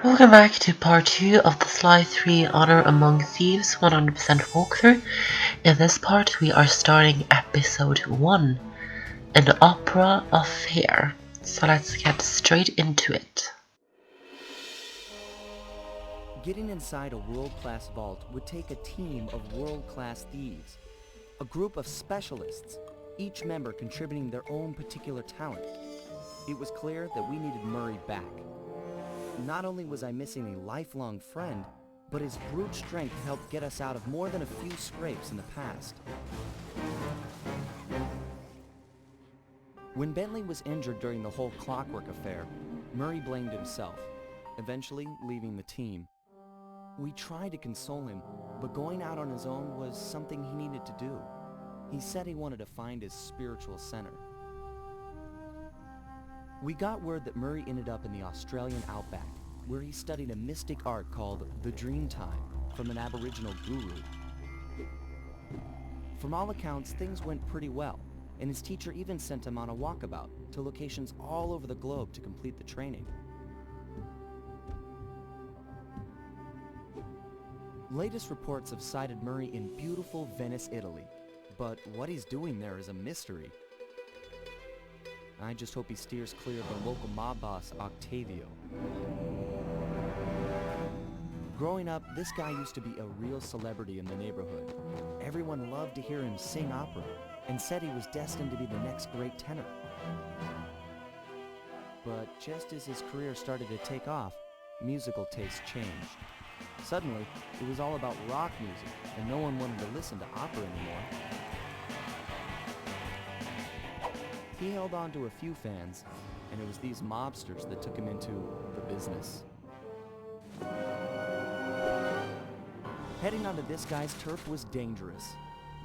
Welcome back to part 2 of the Sly 3 Honor Among Thieves 100% walkthrough. In this part we are starting episode 1, an opera affair. So let's get straight into it. Getting inside a world-class vault would take a team of world-class thieves. A group of specialists, each member contributing their own particular talent. It was clear that we needed Murray back. Not only was I missing a lifelong friend, but his brute strength helped get us out of more than a few scrapes in the past. When Bentley was injured during the whole clockwork affair, Murray blamed himself, eventually leaving the team. We tried to console him, but going out on his own was something he needed to do. He said he wanted to find his spiritual center. We got word that Murray ended up in the Australian outback, where he studied a mystic art called the Dreamtime from an Aboriginal guru. From all accounts, things went pretty well, and his teacher even sent him on a walkabout to locations all over the globe to complete the training. Latest reports have cited Murray in beautiful Venice, Italy, but what he's doing there is a mystery. I just hope he steers clear of the local mob boss, Octavio. Growing up, this guy used to be a real celebrity in the neighborhood. Everyone loved to hear him sing opera, and said he was destined to be the next great tenor. But just as his career started to take off, musical tastes changed. Suddenly, it was all about rock music, and no one wanted to listen to opera anymore. He held on to a few fans, and it was these mobsters that took him into the business. Heading onto this guy's turf was dangerous,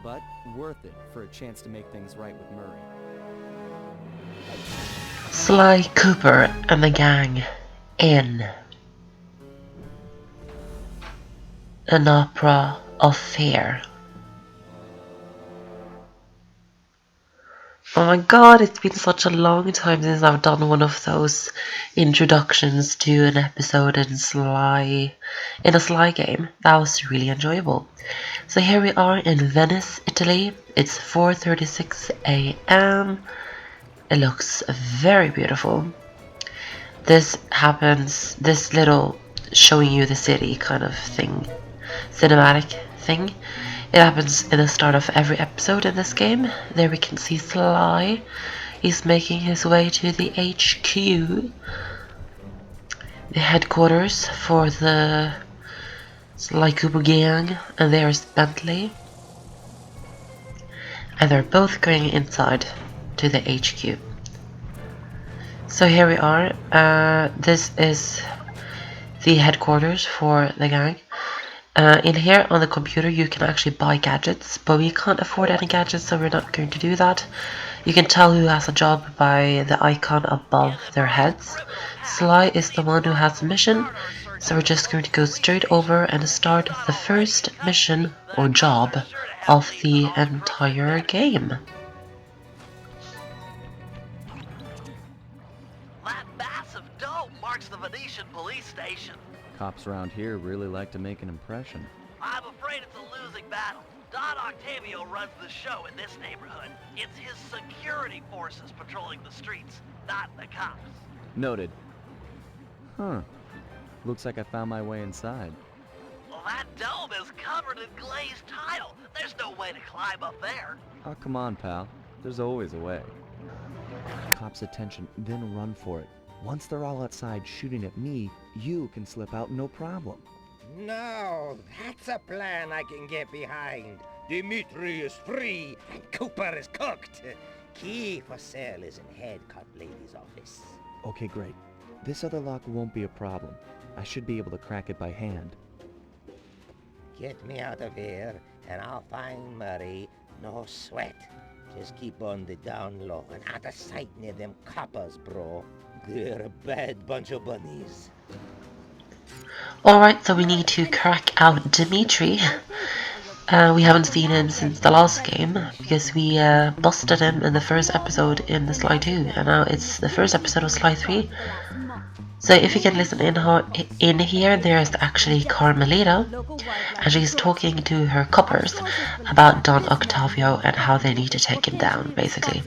but worth it for a chance to make things right with Murray. Sly Cooper and the gang in an opera affair. Oh my god, it's been such a long time since I've done one of those introductions to an episode in a Sly game. That was really enjoyable. So here we are in Venice, Italy. It's 4:36 a.m. It looks very beautiful. This little showing you the city kind of thing, cinematic thing. It happens in the start of every episode in this game. There we can see Sly. He's making his way to the HQ, the headquarters for the Sly Cooper gang, and there's Bentley. And they're both going inside to the HQ. So here we are. This is the headquarters for the gang. In here on the computer you can actually buy gadgets, but we can't afford any gadgets, so we're not going to do that. You can tell who has a job by the icon above their heads. Sly is the one who has the mission, so we're just going to go straight over and start the first mission or job of the entire game. That massive dome marks the Venetian police station. Cops around here really like to make an impression. I'm afraid it's a losing battle. Don Octavio runs the show in this neighborhood. It's his security forces patrolling the streets, not the cops. Noted. Huh. Looks like I found my way inside. Well, that dome is covered in glazed tile. There's no way to climb up there. Oh, come on, pal. There's always a way. Cops' attention, then run for it. Once they're all outside shooting at me, you can slip out no problem. No, that's a plan I can get behind. Dimitri is free and Cooper is cooked. Key for sale is in head cut lady's office. Okay, great. This other lock won't be a problem. I should be able to crack it by hand. Get me out of here and I'll find Murray. No sweat. Just keep on the down low and out of sight near them coppers, bro. They're a bad bunch of bunnies. Alright, so we need to crack out Dimitri. We haven't seen him since the last game, because we busted him in the first episode in the Sly 2, and now it's the first episode of Sly 3. So if you can listen in here, there's actually Carmelita, and she's talking to her coppers about Don Octavio and how they need to take him down, basically.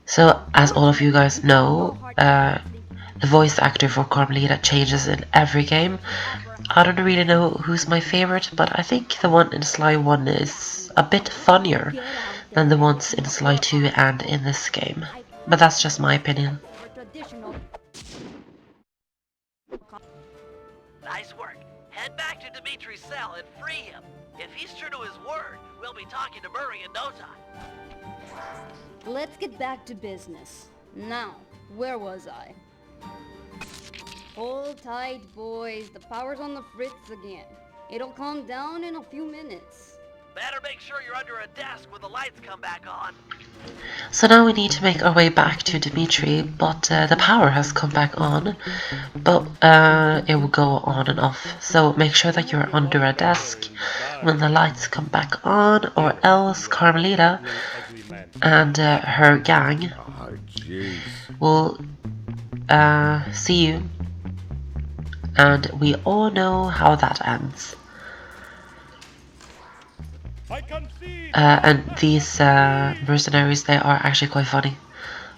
So, as all of you guys know, the voice actor for Carmelita changes in every game. I don't really know who's my favorite, but I think the one in Sly 1 is a bit funnier than the ones in Sly 2 and in this game. But that's just my opinion. Nice work. Head back to Dimitri's cell and free him. If he's true to his word, we'll be talking to Murray in no time. Let's get back to business. Now, where was I? Hold tight, boys. The power's on the fritz again. It'll calm down in a few minutes. Better make sure you're under a desk when the lights come back on. So now we need to make our way back to Dimitri, but the power has come back on, but it will go on and off. So make sure that you're under a desk when the lights come back on, or else Carmelita and her gang will see you, and we all know how that ends. And these mercenaries, they are actually quite funny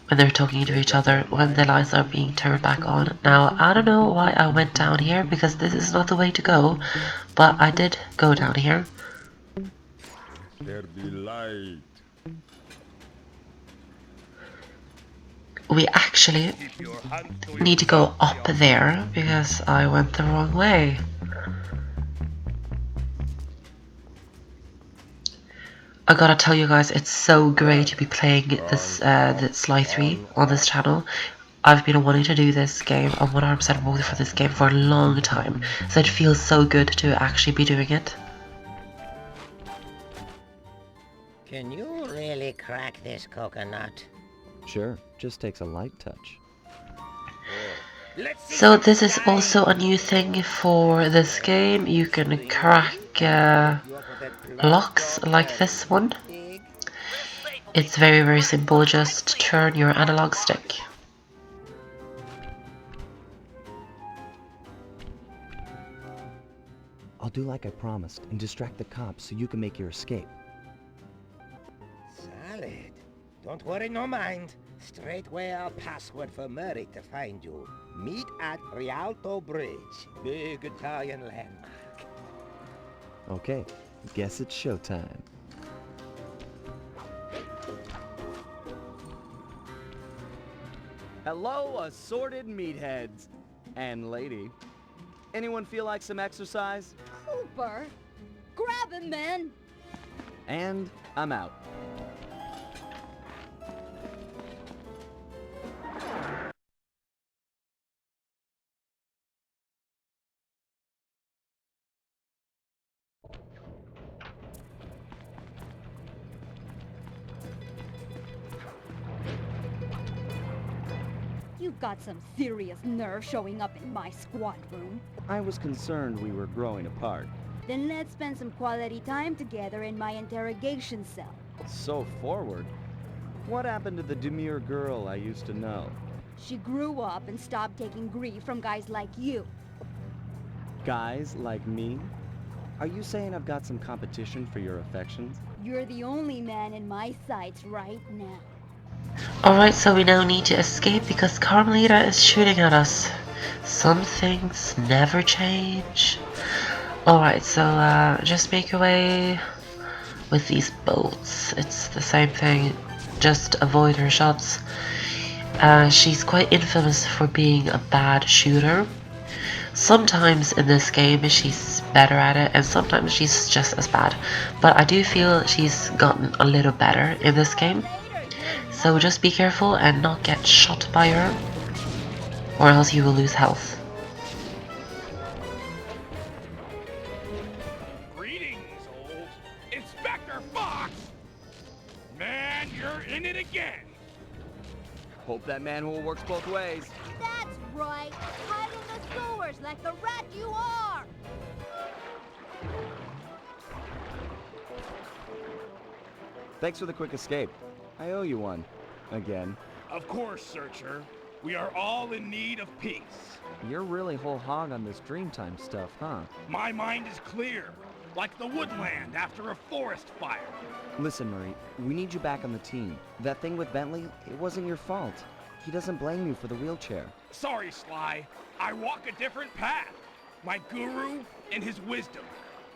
when they're talking to each other when the lights are being turned back on. Now, I don't know why I went down here, because this is not the way to go, but I did go down here. There be light. We actually need to go up there, because I went the wrong way. I gotta tell you guys, it's so great to be playing this Sly 3 on this channel. I've been wanting to do this game. I'm 100% voted for this game for a long time, so it feels so good to actually be doing it. Can you really crack this coconut? Sure, just takes a light touch. Let's see So some this is shine. also a new thing for this game. You can crack locks like this one. Pig? This safe will It's be very ready simple, for just nicely. turn your analog stick. I'll do like I promised and distract the cops so you can make your escape. Solid. Don't worry, no mind. Straightway our password for Murray to find you. Meet at Rialto Bridge. Big Italian landmark. Okay, guess it's showtime. Hello, assorted meatheads. And lady. Anyone feel like some exercise? Cooper, Grab him, man! And I'm out. You've got some serious nerve showing up in my squad room. I was concerned we were growing apart. Then let's spend some quality time together in my interrogation cell. So forward. What happened to the demure girl I used to know? She grew up and stopped taking grief from guys like you. Guys like me? Are you saying I've got some competition for your affections? You're the only man in my sights right now. Alright, so we now need to escape because Carmelita is shooting at us. Some things never change. Alright, so just make your way with these boats. It's the same thing, just avoid her shots. She's quite infamous for being a bad shooter. Sometimes in this game she's better at it, and sometimes she's just as bad. But I do feel she's gotten a little better in this game. So just be careful and not get shot by her, or else you will lose health. Greetings, old Inspector Fox! Man, you're in it again! Hope that manhole works both ways. That's right. Hide in the sewers like the rat you are. Thanks for the quick escape. I owe you one. Again. Of course, Searcher. We are all in need of peace. You're really whole hog on this Dreamtime stuff, huh? My mind is clear, like the woodland after a forest fire. Listen, Murray, we need you back on the team. That thing with Bentley, it wasn't your fault. He doesn't blame you for the wheelchair. Sorry, Sly. I walk a different path. My guru, in his wisdom,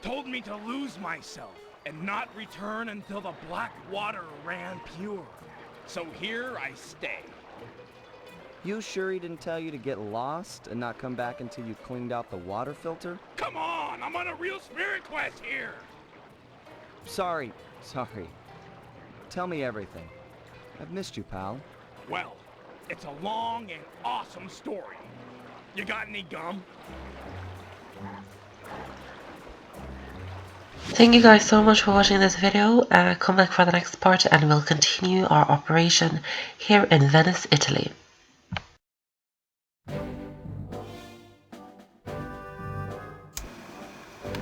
told me to lose myself and not return until the black water ran pure. So here I stay. You sure he didn't tell you to get lost and not come back until you cleaned out the water filter? Come on, I'm on a real spirit quest here. Sorry. Tell me everything. I've missed you, pal. Well, it's a long and awesome story. You got any gum? Thank you guys so much for watching this video. Come back for the next part and we'll continue our operation here in Venice, Italy.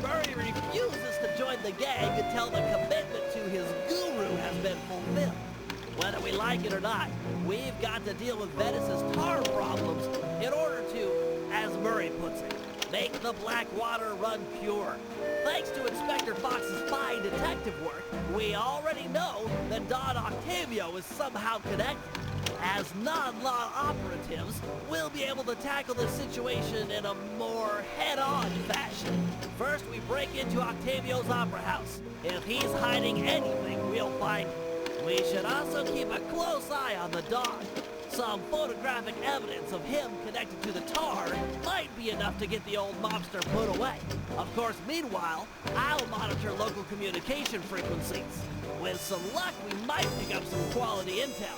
Murray refuses to join the gang until the commitment to his guru has been fulfilled. Whether we like it or not, we've got to deal with Venice's tar problems in order to, as Murray puts it, make the black water run pure. Thanks to Inspector Fox's fine detective work, we already know that Don Octavio is somehow connected. As non-law operatives, we'll be able to tackle the situation in a more head-on fashion. First, we break into Octavio's opera house. If he's hiding anything, we'll find it. We should also keep a close eye on the dog. Some photographic evidence of him connected to the tar might be enough to get the old mobster put away. Of course, meanwhile, I'll monitor local communication frequencies. With some luck, we might pick up some quality intel.